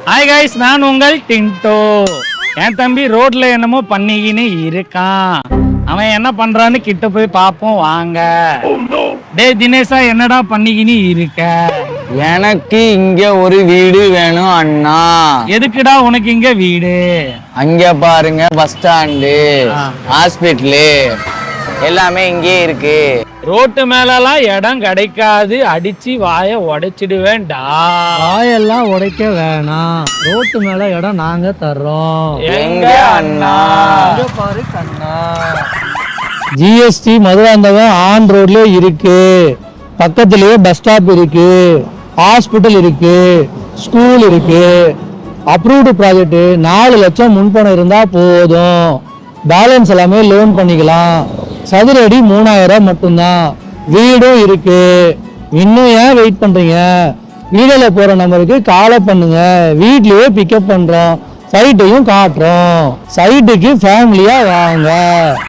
Hi guys, நான் உங்கள் டின்டோ. என் தம்பி ரோட்ல என்னமோ பண்ணிக்கின்னு இருக்கான். அவன் என்ன பண்றான்னு கிட்ட போய் பாப்போம் வாங்க. டேய் தினேஷா, என்னடா பண்ணிக்கின்னு இருக்க? எனக்கு இங்க ஒரு வீடு வேணும் அண்ணா. எதுக்குடா உனக்கு இங்க வீடு? அங்க பாருங்க, பஸ் ஸ்டாண்டு, ஹாஸ்பிட்டலு எல்லாமே இங்கே இருக்கு. ரோட்டு மேலலாம் இடம் கிடைக்காது, அடிச்சு வாய உடைச்சிடுவேன்டா. வாயெல்லாம் உடைக்க வேணாம், ரோட்டு மேல இடம் நாங்க தர்றோம். எங்க அண்ணா? பாரு கண்ணா. ஜிஎஸ்டி மதுராந்தகம் ஆன் ரோட்ல இருக்கு. பக்கத்திலேயே பஸ் ஸ்டாப் இருக்கு, ஹாஸ்பிட்டல் இருக்கு, ஸ்கூல் இருக்கு. அப்ரூவ்டு ப்ராஜெக்ட் 4 லட்சம் முன்பணம் இருந்தா போதும். பேலன்ஸ் எல்லாமே லோன் பண்ணிக்கலாம். சதுர அடி 3000 மட்டும்தான். வீடும் இருக்கு. இன்னும் ஏன் வெயிட் பண்றீங்க? வீடியோல போற நம்பருக்கு காலை பண்ணுங்க, வீட்லயே பிக்கப் பண்றோம், சைட்டையும் காட்டுறோம். சைட்டுக்கு ஃபேமிலியா வாங்க.